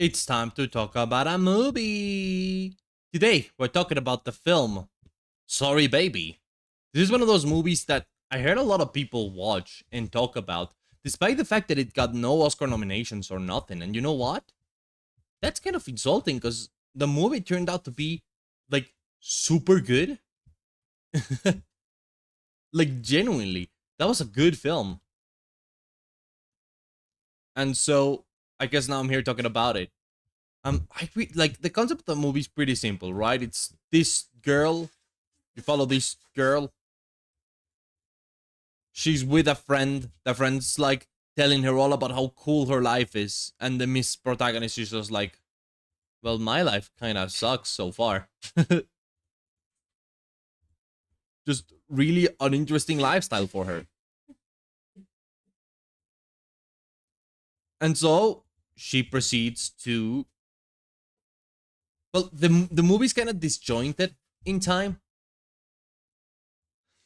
It's time to talk about a movie. Today, we're talking about the film Sorry Baby. This is one of those movies that I heard a lot of people watch and talk about, despite the fact that it got no Oscar nominations or nothing. And you know what? That's kind of insulting because the movie turned out to be like super good. Like, genuinely, that was a good film. And so, I guess now I'm here talking about it. Like the concept of the movie is pretty simple, right? It's this girl. You follow this girl. She's with a friend. The friend's like telling her all about how cool her life is, and the Miss Protagonist is just like, "Well, my life kind of sucks so far." Just really uninteresting lifestyle for her, and so she proceeds to. Well, the movie's kind of disjointed in time.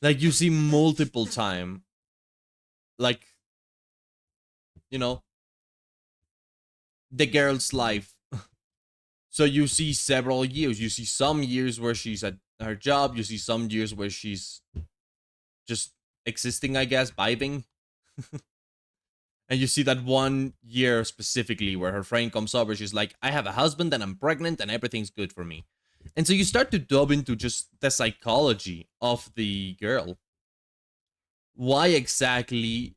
Like you see multiple time, like you know, the girl's life. So you see several years. You see some years where she's at her job. You see some years where she's just existing, I guess, vibing. And you see that one year specifically where her friend comes over. She's like, I have a husband and I'm pregnant and everything's good for me. And so you start to delve into just the psychology of the girl. Why exactly,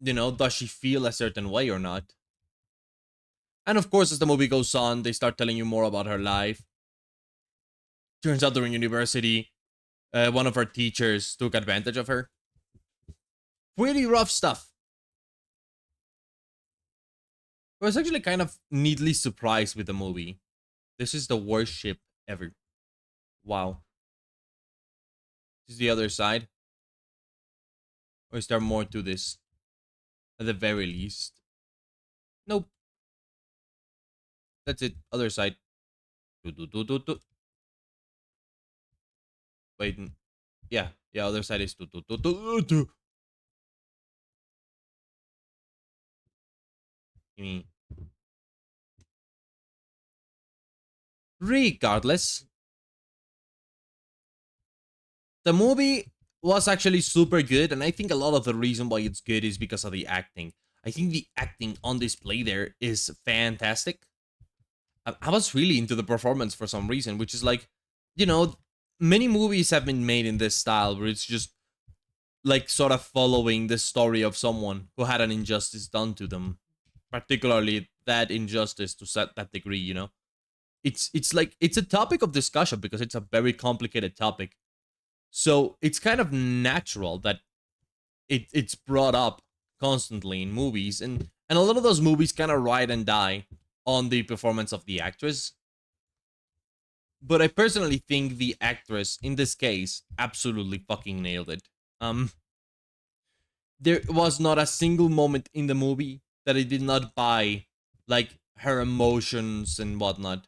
does she feel a certain way or not? And of course, as the movie goes on, they start telling you more about her life. Turns out during university, one of her teachers took advantage of her. Pretty rough stuff. I was actually kind of neatly surprised with the movie. This is the worst ship ever. Wow. This is the other side. Or is there more to this? At the very least. Nope. That's it. Other side. Wait. Yeah. Yeah, other side is Regardless, the movie was actually super good, and I think a lot of the reason why it's good is because of the acting. I think the acting on display there is fantastic. I was really into the performance for some reason, which is like, you know, many movies have been made in this style where it's just like sort of following the story of someone who had an injustice done to them, particularly that injustice to set that degree. It's like it's a topic of discussion because it's a very complicated topic. So it's kind of natural that it's brought up constantly in movies, and a lot of those movies kind of ride and die on the performance of the actress. But I personally think the actress in this case absolutely fucking nailed it. Um, there was not a single moment in the movie that I did not buy, like her emotions and whatnot,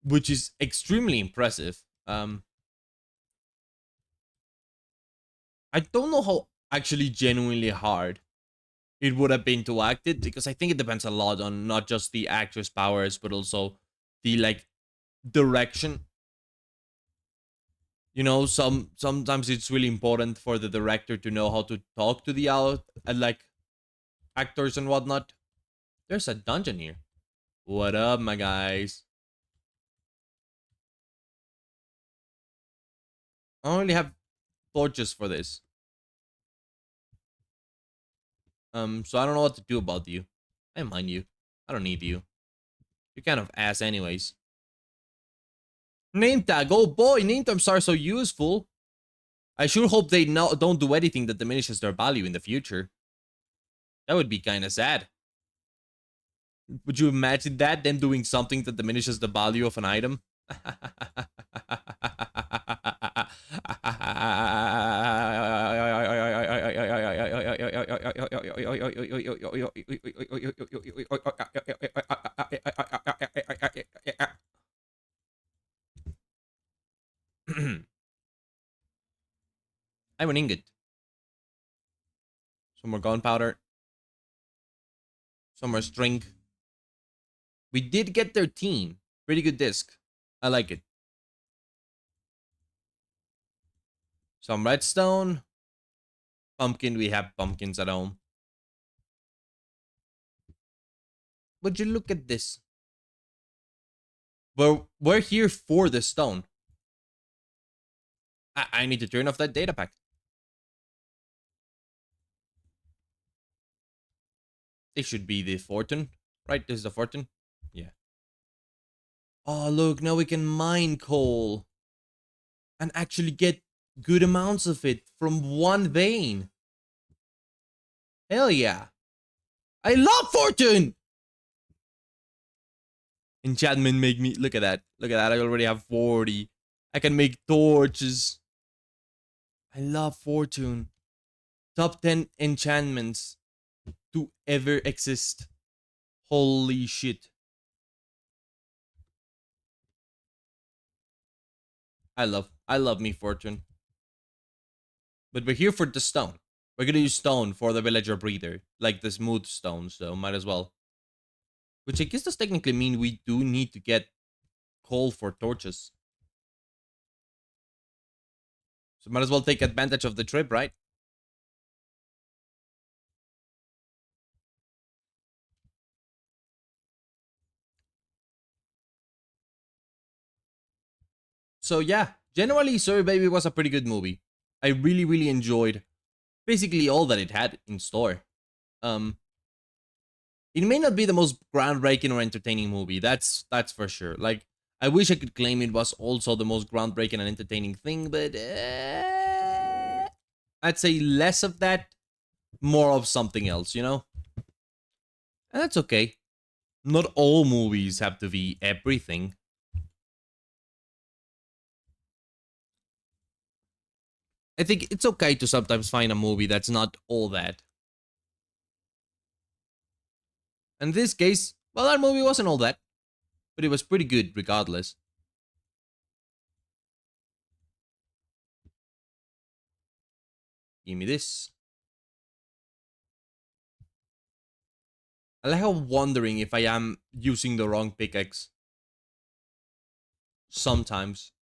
which is extremely impressive. I don't know how actually genuinely hard it would have been to act it because I think it depends a lot on not just the actress powers but also the like direction. Sometimes it's really important for the director to know how to talk to the out like actors and whatnot. There's a dungeon here. What up, my guys? I only have torches for this. So I don't know what to do about you. I mind you. I don't need you. You're kind of ass anyways. Name tag. Oh boy, name tags are so useful. I sure hope they don't do anything that diminishes their value in the future. That would be kind of sad. Would you imagine that? Them doing something that diminishes the value of an item? I have an ingot. Some more gunpowder. Some more string. We did get 13. Pretty good disc. I like it. Some redstone. Pumpkin. We have pumpkins at home. Would you look at this? We're here for the stone. I need to turn off that data pack. It should be the fortune, right? This is the fortune. Yeah. Oh, look, now we can mine coal and actually get good amounts of it from one vein. Hell yeah. I love fortune! Enchantment make me... Look at that. Look at that. I already have 40. I can make torches. I love fortune. Top 10 enchantments to ever exist. Holy shit. I love me fortune. But we're here for the stone. We're gonna use stone for the villager breather. Like the smooth stone, so might as well. Which I guess does technically mean we do need to get coal for torches. So might as well take advantage of the trip, right? So yeah, generally Sorry Baby was a pretty good movie. I really enjoyed basically all that it had in store. Um it may not be the most groundbreaking or entertaining movie. That's for sure. Like I wish I could claim it was also the most groundbreaking and entertaining thing, but I'd say less of that, more of something else, you know? And that's okay. Not all movies have to be everything. I think it's okay to sometimes find a movie that's not all that. In this case, well, that movie wasn't all that, but it was pretty good regardless. Give me this. I like how wondering if I am using the wrong pickaxe. Sometimes.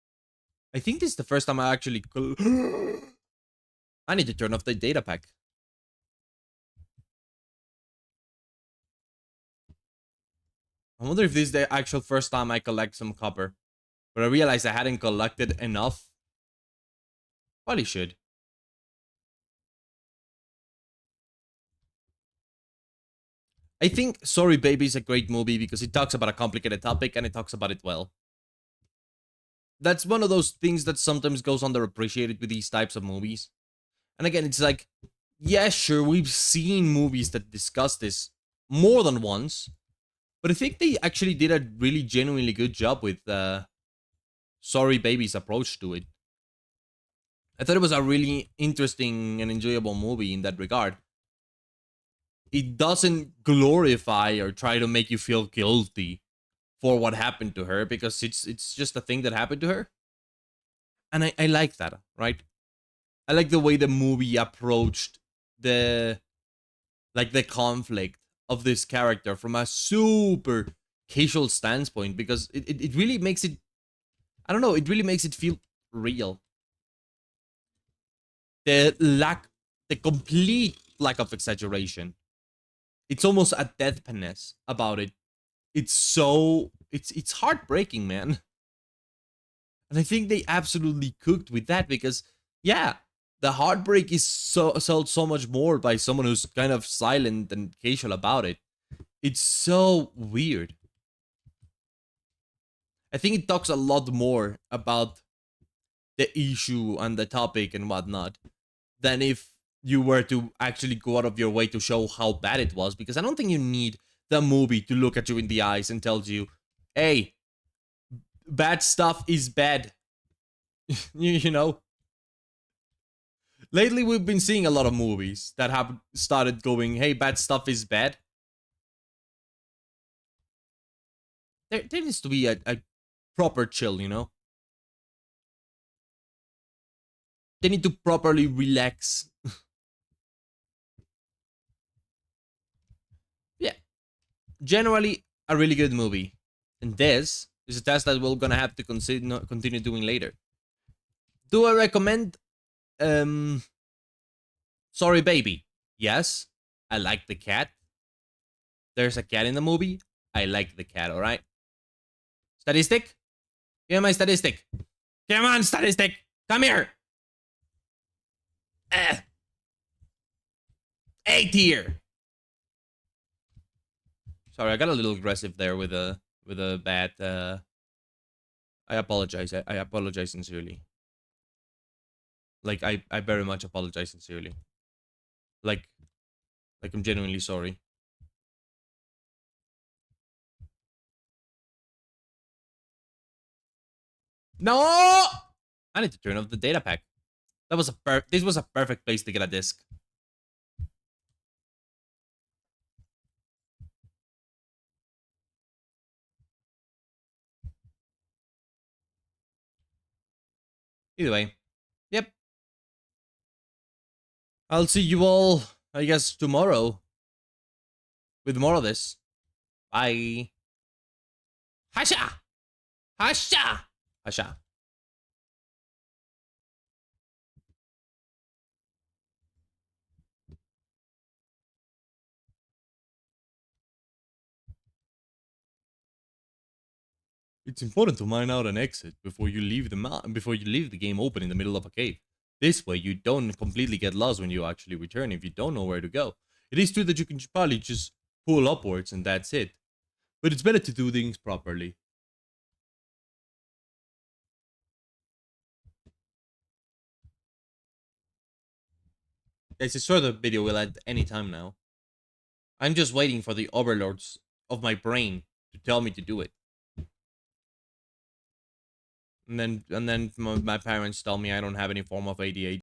I think this is the first time I actually... I need to turn off the data pack. I wonder if this is the actual first time I collect some copper. But I realized I hadn't collected enough. Probably should. I think Sorry Baby is a great movie because it talks about a complicated topic and it talks about it well. That's one of those things that sometimes goes underappreciated with these types of movies. And again, it's like, yeah, sure, we've seen movies that discuss this more than once, but I think they actually did a really genuinely good job with Sorry Baby's approach to it. I thought it was a really interesting and enjoyable movie in that regard. It doesn't glorify or try to make you feel guilty for what happened to her because it's just a thing that happened to her. And I like that, right? I like the way the movie approached the the conflict of this character from a super casual standpoint because it really makes it, I don't know, it really makes it feel real. The complete lack of exaggeration. It's almost a deadpanness about it. It's heartbreaking, man. And I think they absolutely cooked with that because, yeah, the heartbreak is sold so much more by someone who's kind of silent and casual about it. It's so weird. I think it talks a lot more about the issue and the topic and whatnot than if you were to actually go out of your way to show how bad it was, because I don't think you need the movie to look at you in the eyes and tells you, hey, bad stuff is bad. You know? Lately, we've been seeing a lot of movies that have started going, hey, bad stuff is bad. There needs to be a proper chill, you know? They need to properly relax. Yeah. Generally, a really good movie. And this is a test that we're gonna have to continue doing later. Do I recommend Sorry Baby? Yes. I like the cat. There's a cat in the movie. I like the cat, alright? Statistic? Give me my statistic. Come on, statistic. Come here. A tier. Sorry, I got a little aggressive there with a bad I apologize. I apologize sincerely. Like I very much apologize sincerely. Like I'm genuinely sorry. No! I need to turn off the data pack. That was this was a perfect place to get a disc. Either way. Yep. I'll see you all, I guess, tomorrow with more of this. Bye. Hasha! Hasha! Hasha. It's important to mine out an exit before you leave the game open in the middle of a cave. This way, you don't completely get lost when you actually return if you don't know where to go. It is true that you can probably just pull upwards and that's it. But it's better to do things properly. Guys, I swear the video will end any time now. I'm just waiting for the overlords of my brain to tell me to do it. And then my parents tell me I don't have any form of ADHD.